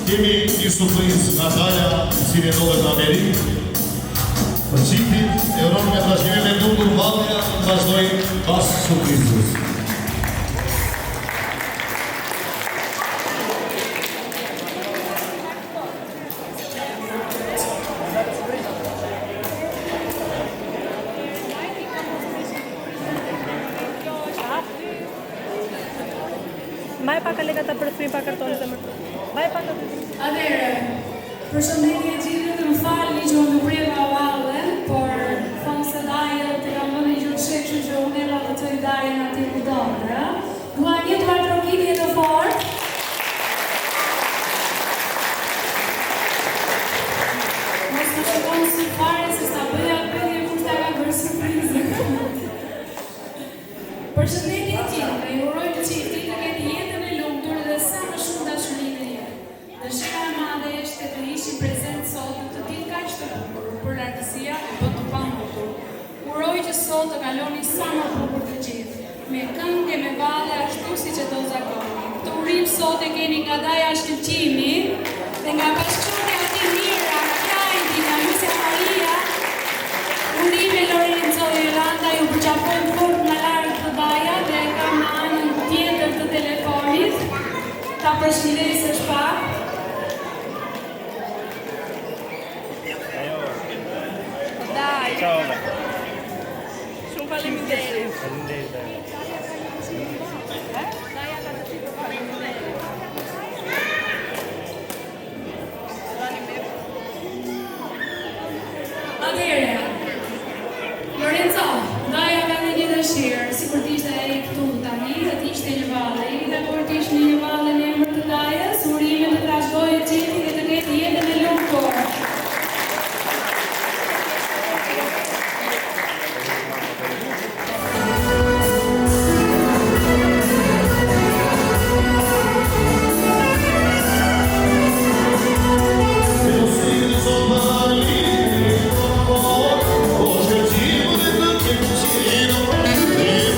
kemi një surprizë nga Daja, cili ndodhet në Amerikë. Për çiftit e uron me trashëgimi me Dundur Vallja, vazhdoi pas surprizës. Mbaj pak lega ta përthrim pa kartonin zemër. Mbaj pak atë. Atëherë, përshëndetje gjithë, të më falni që unë nuk preva vallën, por thonë se Daja të kam vënë një gjë shekshë që unë e lavdëtoj Dajën aty ku donte. Dua një të trokitje të fortë. Mos më shikoni si fare se sa bëja pyetje kur ta ka bërë surprizë. Përshëndetje gjithë, ju uroj të çiftit të ketë jetën e lumtur dhe sa më shumë dashuri në jetë. Dëshira e madhe është të ishim prezent sot të ditë kaq të bukur, por lartësia e bën të pamundur. Uroj që sot të kaloni sa më bukur të gjithë, me këngë me valle ashtu siç e do zakoni. Këtë urim sot e keni nga Daja Shkëlqimi dhe nga bashkëshortja Ati Mira, nga Kajdi, nga Lucia Maria, urime Lorenzo dhe Jolanda ju përqafojnë fort në larg të Daja dhe kam në anën tjetër të telefonit. Ta përshëndesësh pak. Ciao. Shumë faleminderit. Faleminderit. Atëherë, Lorenzo, Daja ka një dëshirë, sikur të ishte ai këtu tani, dhe të ishte një valle, dhe kur të ishte një valle në emër të Dajës, urime të trashëgojë qeti dhe të ketë jetën e lumtur.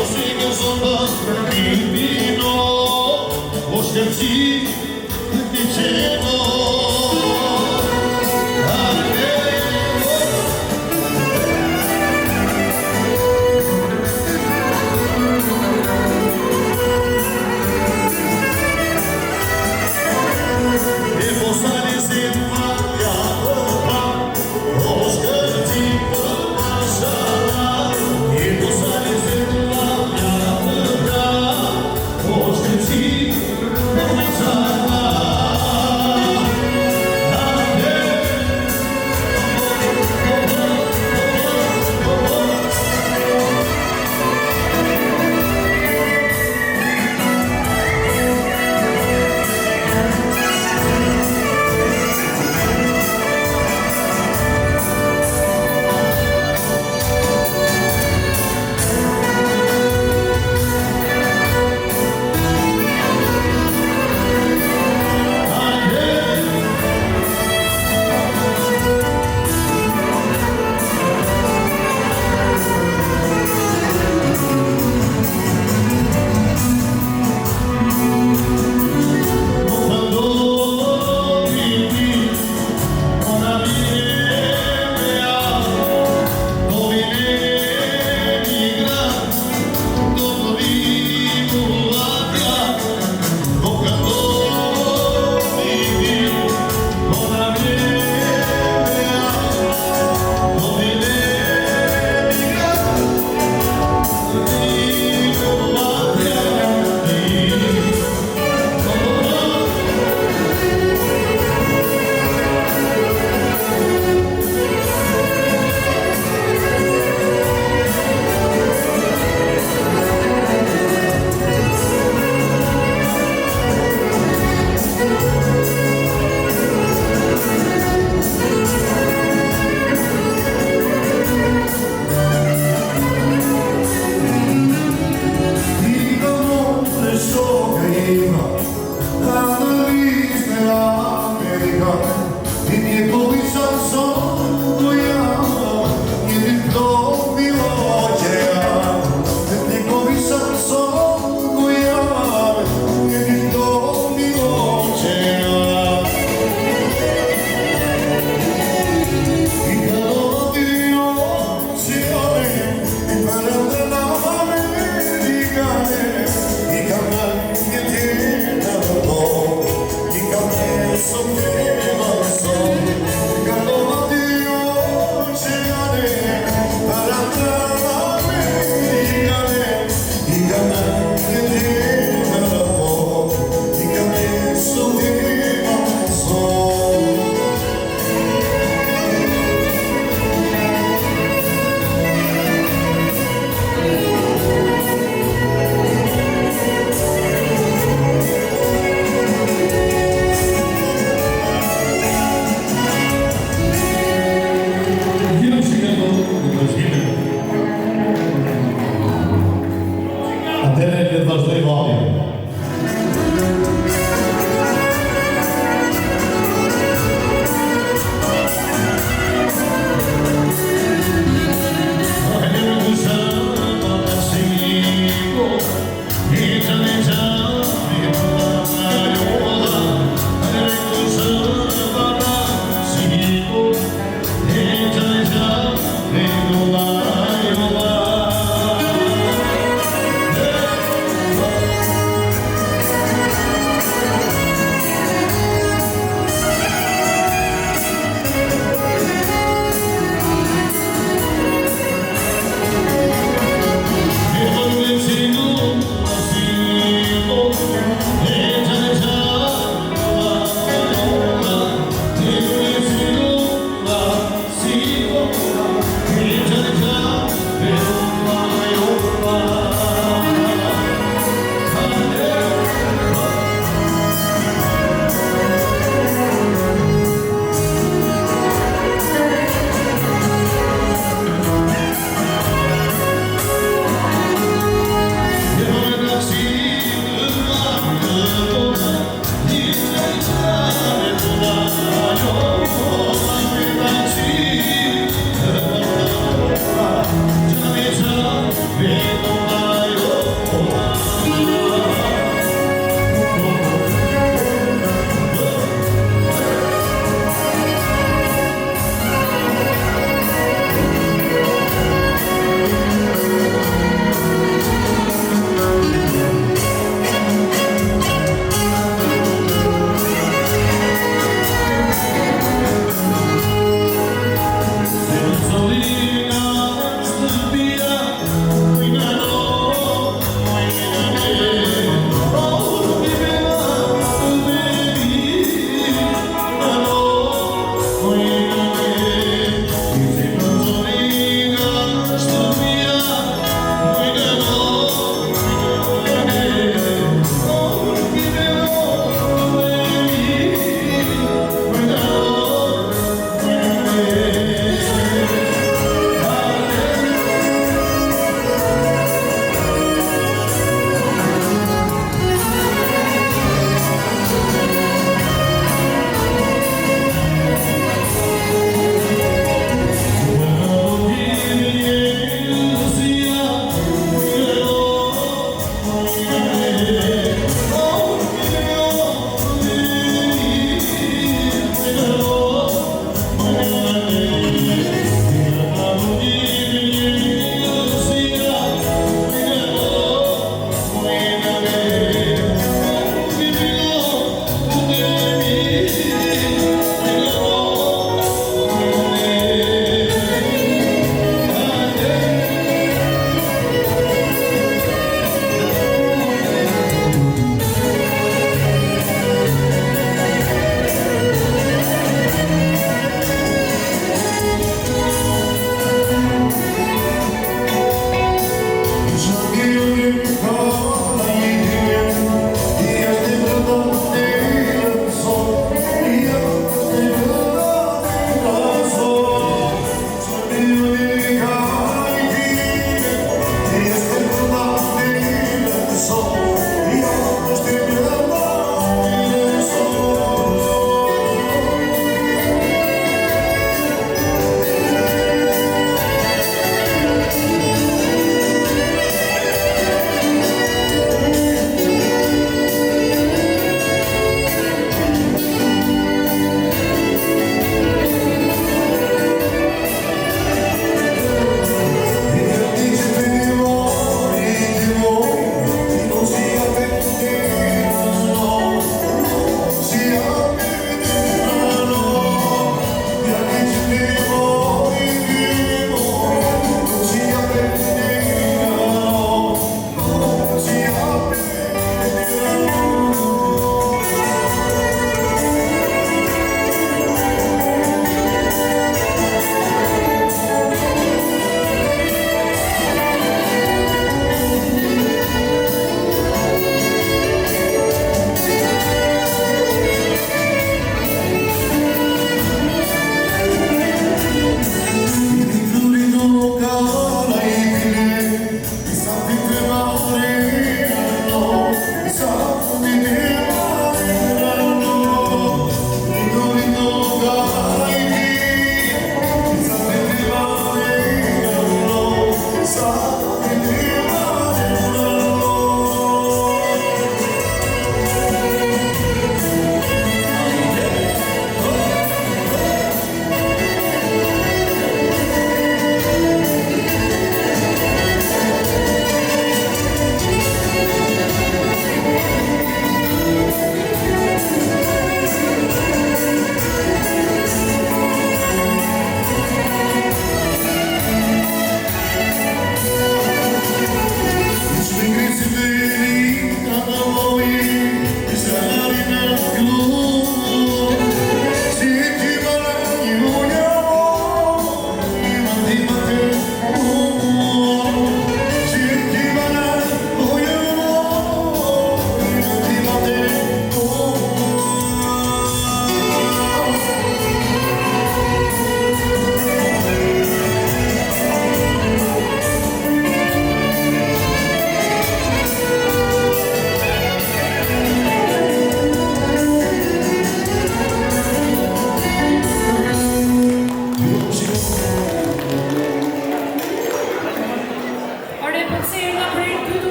Você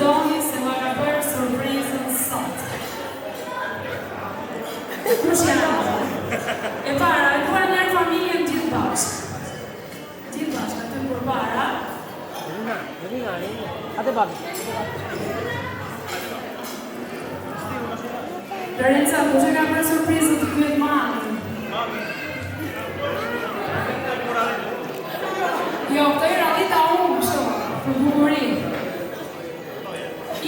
doni se ma ka bërë surprizën sot. Kush janë? E para, e duar nërë familjen gjithë bashkë. Gjithë bashkë, aty përpara. Atë babi. Lorenza, kush e ka bërë surprizën të pyet mami? Jo, këto i radhita unë, shumë, për bukurin.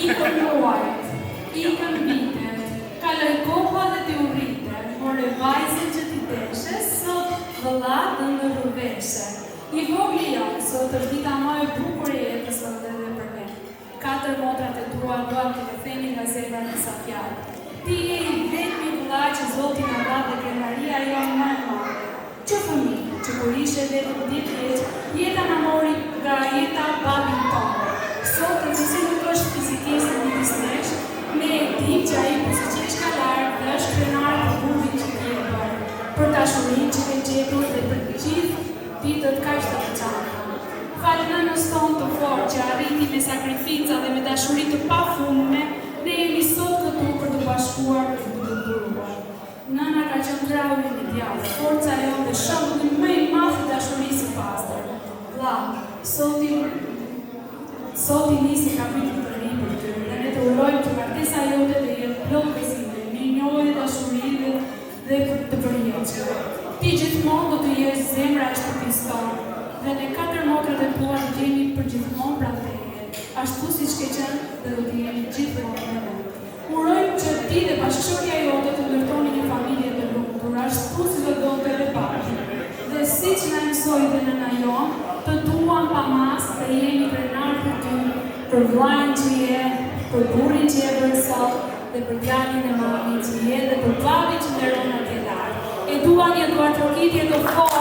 Ikën muajt, ikën vitet, kaloj koha dhe t'i urrite, por e vajzën që t'i deshe, sot vëlla dhe në rruveshe. I vogli janë, sot është dita më e bukur e jetës dhe për ne. 4 motrat e tua doam të të themi nga zemra në sa fjalë. Ti je i vetmi vëlla që Zoti na dha dhe krenaria jonë më e madhe. Që fëmijë, që kur ishe vetëm 10 vjeç, jeta na mori nga jeta babin tonë. Sot të nëse nuk është fizikisht në midis nesh, ne e dim që ai pse qesh ka larg dhe është krenar të burit që ti e bërë. Për dashurinë që ke gjetur dhe për gjithë ditët kaq të veçanta. Falë nënës tonë të fortë që arriti me sakrifica dhe me dashuri të pafundme, ne jemi sot këtu për të bashkuar dhe të duruar. Nëna ka qenë krahu i një djalë, forca jonë dhe shembulli më i madh i dashurisë së pastër. Vlla, sot i nisi kapitull të ri për ty, dhe ne të urojmë që martesa jote të jetë plot besime, mirënjohje, dashuri dhe të përjetshme. Ti gjithmonë do të jesh zemra e shtëpisë tonë, dhe ne 4 motrat e tua do të jemi përgjithmonë pranë teje, ashtu siç ke qenë dhe do të jemi gjithmonë me ne. Urojmë që ti dhe bashkëshortja jote të ndërtoni një familje të lumtur, ashtu si do donte dhe papi. Dhe siç na mësoi dhe nëna jon, të duam pa mas dhe jemi krenar për ty, për vllajën që je, për burrin që je bërë sot, dhe për djalin e mamit që je, dhe për babin që nderon atje lart. E dua një duartërkitje të fortë.